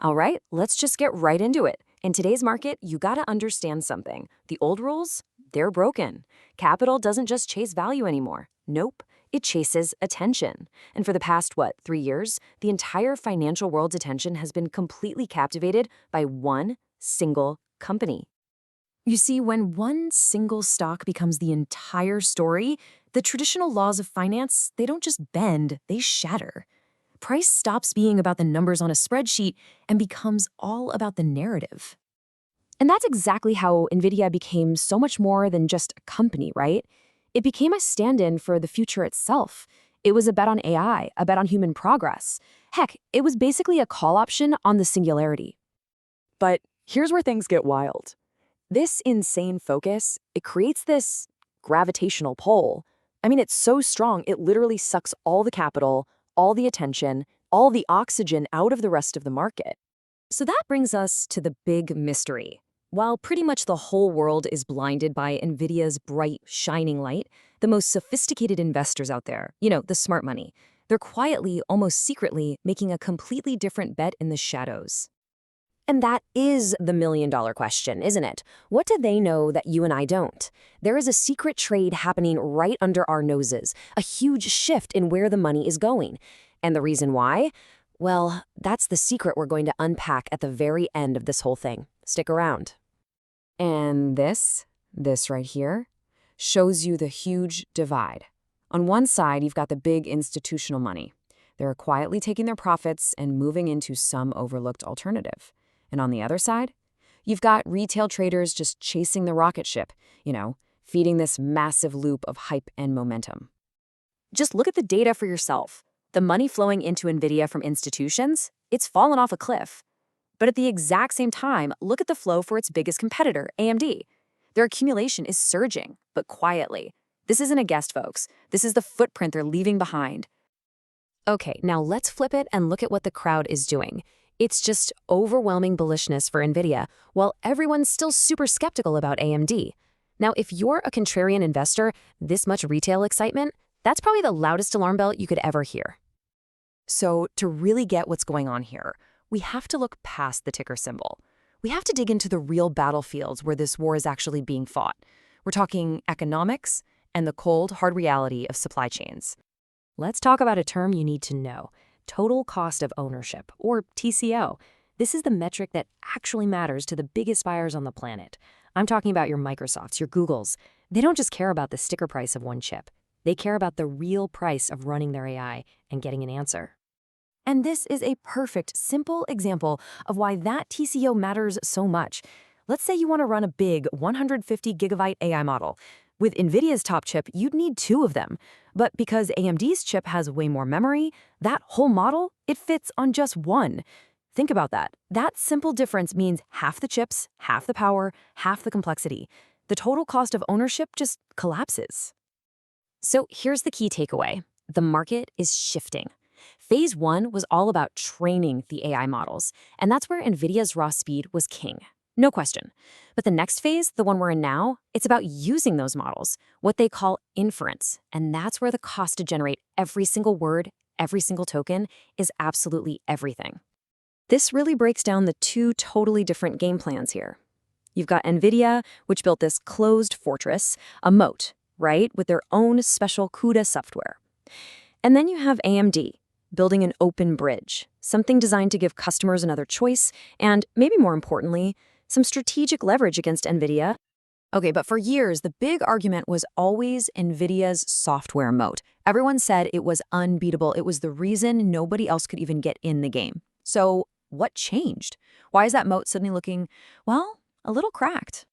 All right, let's just get right into it. In today's market, you gotta understand something. The old rules, they're broken. Capital doesn't just chase value anymore. Nope, it chases attention. And for the past, 3 years, the entire financial world's attention has been completely captivated by one single company. You see, when one single stock becomes the entire story, the traditional laws of finance, they don't just bend, they shatter. Price stops being about the numbers on a spreadsheet and becomes all about the narrative. And that's exactly how NVIDIA became so much more than just a company, right? It became a stand-in for the future itself. It was a bet on AI, a bet on human progress. Heck, it was basically a call option on the singularity. But here's where things get wild. This insane focus, it creates this gravitational pull. I mean, it's so strong, it literally sucks all the capital, all the attention, all the oxygen out of the rest of the market. So that brings us to the big mystery. While pretty much the whole world is blinded by NVIDIA's bright, shining light, the most sophisticated investors out there, the smart money, they're quietly, almost secretly, making a completely different bet in the shadows. And that is the million-dollar question, isn't it? What do they know that you and I don't? There is a secret trade happening right under our noses, a huge shift in where the money is going. And the reason why? Well, that's the secret we're going to unpack at the very end of this whole thing. Stick around. And this right here, shows you the huge divide. On one side, you've got the big institutional money. They're quietly taking their profits and moving into some overlooked alternative. And on the other side, you've got retail traders just chasing the rocket ship, feeding this massive loop of hype and momentum. Just look at the data for yourself. The money flowing into NVIDIA from institutions, it's fallen off a cliff. But at the exact same time, look at the flow for its biggest competitor, AMD. Their accumulation is surging, but quietly. This isn't a guess, folks. This is the footprint they're leaving behind. Okay, now let's flip it and look at what the crowd is doing. It's just overwhelming bullishness for NVIDIA, while everyone's still super skeptical about AMD. Now, if you're a contrarian investor, this much retail excitement, that's probably the loudest alarm bell you could ever hear. So, to really get what's going on here, we have to look past the ticker symbol. We have to dig into the real battlefields where this war is actually being fought. We're talking economics and the cold, hard reality of supply chains. Let's talk about a term you need to know. Total cost of ownership, or TCO. This is the metric that actually matters to the biggest buyers on the planet. I'm talking about your Microsofts, your Googles. They don't just care about the sticker price of one chip. They care about the real price of running their AI and getting an answer. And this is a perfect, simple example of why that TCO matters so much. Let's say you want to run a big 150 gigabyte AI model. With NVIDIA's top chip, you'd need 2 of them. But because AMD's chip has way more memory, that whole model, it fits on just 1. Think about that. That simple difference means half the chips, half the power, half the complexity. The total cost of ownership just collapses. So here's the key takeaway. The market is shifting. Phase 1 was all about training the AI models, and that's where NVIDIA's raw speed was king. No question. But the next phase, the one we're in now, it's about using those models, what they call inference. And that's where the cost to generate every single word, every single token, is absolutely everything. This really breaks down the 2 totally different game plans here. You've got NVIDIA, which built this closed fortress, a moat, right, with their own special CUDA software. And then you have AMD, building an open bridge, something designed to give customers another choice, and maybe more importantly, some strategic leverage against NVIDIA. Okay, but for years, the big argument was always NVIDIA's software moat. Everyone said it was unbeatable. It was the reason nobody else could even get in the game. So what changed? Why is that moat suddenly looking, a little cracked?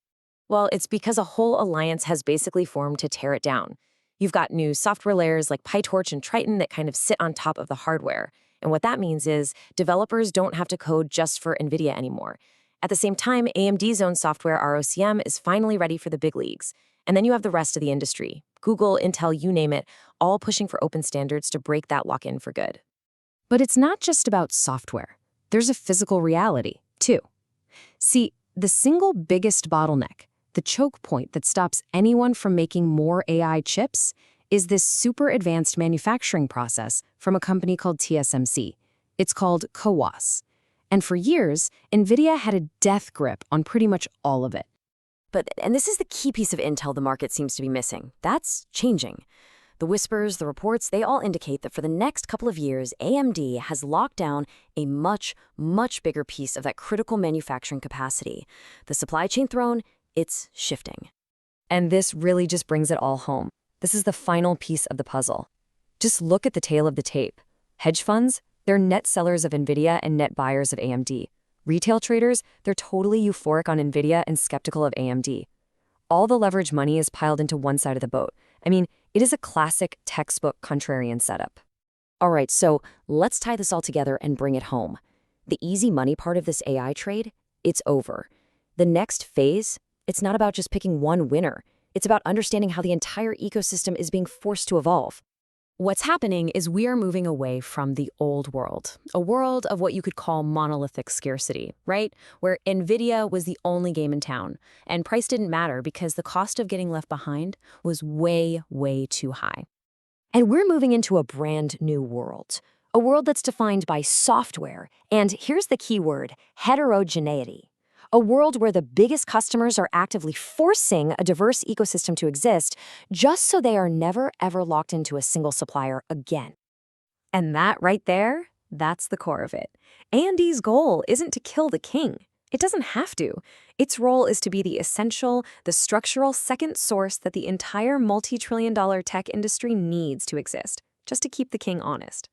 Well, it's because a whole alliance has basically formed to tear it down. You've got new software layers like PyTorch and Triton that kind of sit on top of the hardware. And what that means is developers don't have to code just for NVIDIA anymore. At the same time, AMD's own software, ROCm, is finally ready for the big leagues. And then you have the rest of the industry. Google, Intel, you name it, all pushing for open standards to break that lock-in for good. But it's not just about software. There's a physical reality, too. See, the single biggest bottleneck, the choke point that stops anyone from making more AI chips, is this super advanced manufacturing process from a company called TSMC. It's called CoWoS. And for years, NVIDIA had a death grip on pretty much all of it. And this is the key piece of intel the market seems to be missing. That's changing. The whispers, the reports, they all indicate that for the next couple of years, AMD has locked down a much, much bigger piece of that critical manufacturing capacity. The supply chain throne, it's shifting. And this really just brings it all home. This is the final piece of the puzzle. Just look at the tail of the tape. Hedge funds, they're net sellers of NVIDIA and net buyers of AMD. Retail traders, they're totally euphoric on NVIDIA and skeptical of AMD. All the leverage money is piled into one side of the boat. I mean, it is a classic textbook contrarian setup. All right, so let's tie this all together and bring it home. The easy money part of this AI trade, it's over. The next phase, it's not about just picking one winner. It's about understanding how the entire ecosystem is being forced to evolve. What's happening is we are moving away from the old world, a world of what you could call monolithic scarcity, right? Where NVIDIA was the only game in town, and price didn't matter because the cost of getting left behind was way, way too high. And we're moving into a brand new world, a world that's defined by software, and here's the key word, heterogeneity. A world where the biggest customers are actively forcing a diverse ecosystem to exist just so they are never, ever locked into a single supplier again. And that right there, that's the core of it. AMD's goal isn't to kill the king. It doesn't have to. Its role is to be the essential, the structural second source that the entire multi-trillion-dollar tech industry needs to exist, just to keep the king honest.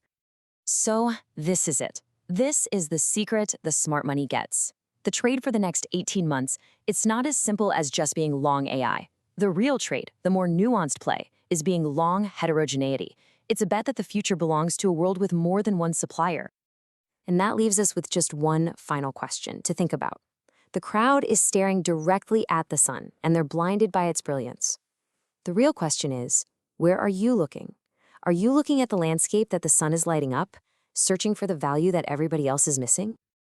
So this is it. This is the secret the smart money gets. The trade for the next 18 months, it's not as simple as just being long AI. The real trade, the more nuanced play, is being long heterogeneity. It's a bet that the future belongs to a world with more than one supplier. And that leaves us with just one final question to think about. The crowd is staring directly at the sun, and they're blinded by its brilliance. The real question is, where are you looking? Are you looking at the landscape that the sun is lighting up, searching for the value that everybody else is missing?